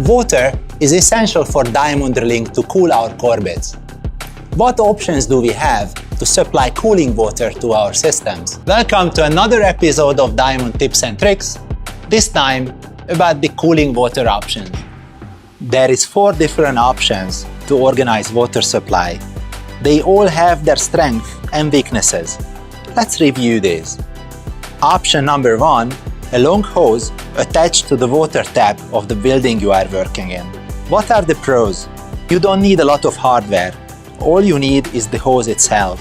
Water is essential for diamond drilling to cool our core bits. What options do we have to supply cooling water to our systems? Welcome to another episode of Diamond Tips and Tricks, this time about the cooling water options. There is 4 different options to organize water supply. They all have their strengths and weaknesses. Let's review these. Option number 1, a long hose attached to the water tap of the building you are working in. What are the pros? You don't need a lot of hardware. All you need is the hose itself.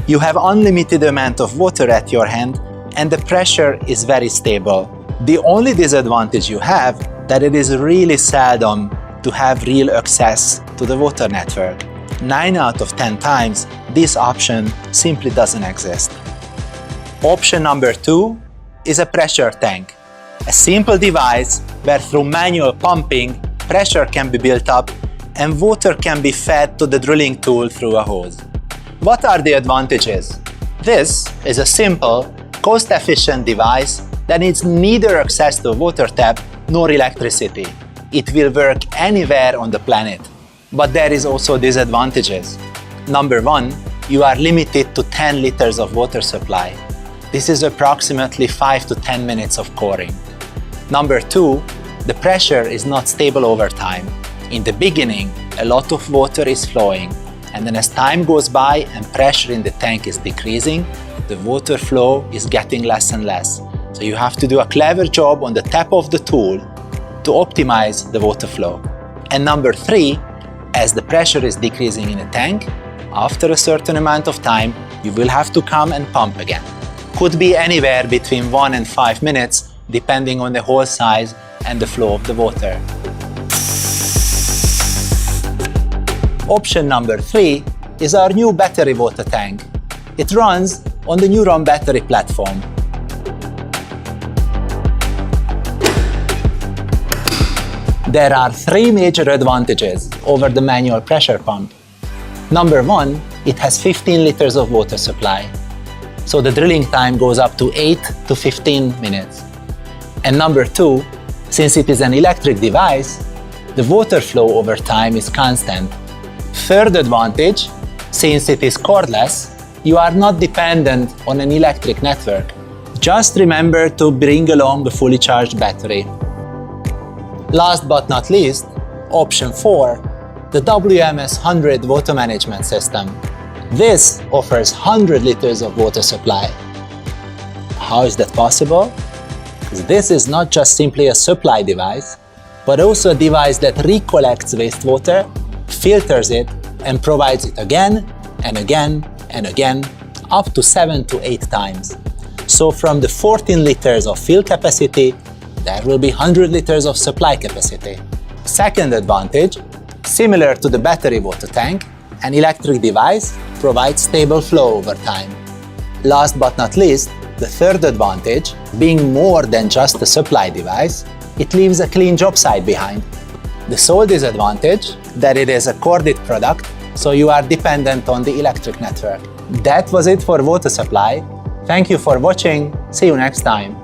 You have unlimited amount of water at your hand and the pressure is very stable. The only disadvantage you have that it is really seldom to have real access to the water network. 9 out of 10 times, this option simply doesn't exist. Option number 2 is a pressure tank. A simple device where through manual pumping, pressure can be built up and water can be fed to the drilling tool through a hose. What are the advantages? This is a simple, cost-efficient device that needs neither access to a water tap nor electricity. It will work anywhere on the planet. But there is also disadvantages. Number 1, you are limited to 10 liters of water supply. This is approximately 5 to 10 minutes of coring. Number 2, the pressure is not stable over time. In the beginning, a lot of water is flowing, and then as time goes by and pressure in the tank is decreasing, the water flow is getting less and less. So you have to do a clever job on the tap of the tool to optimize the water flow. And number 3, as the pressure is decreasing in a tank, after a certain amount of time, you will have to come and pump again. Could be anywhere between 1 and 5 minutes, depending on the hole size and the flow of the water. Option number 3 is our new battery water tank. It runs on the Neuron battery platform. There are 3 major advantages over the manual pressure pump. Number 1, it has 15 liters of water supply. So the drilling time goes up to 8 to 15 minutes. And number 2, since it is an electric device, the water flow over time is constant. Third advantage, since it is cordless, you are not dependent on an electric network. Just remember to bring along a fully charged battery. Last but not least, option 4, the WMS 100 water management system. This offers 100 liters of water supply. How is that possible? Because this is not just simply a supply device, but also a device that recollects wastewater, filters it, and provides it again and again and again, up to 7 to 8 times. So from the 14 liters of fill capacity, there will be 100 liters of supply capacity. Second advantage, similar to the battery water tank, an electric device provides stable flow over time. Last but not least, the third advantage, being more than just a supply device, it leaves a clean job site behind. The sole disadvantage, that it is a corded product, so you are dependent on the electric network. That was it for water supply. Thank you for watching. See you next time.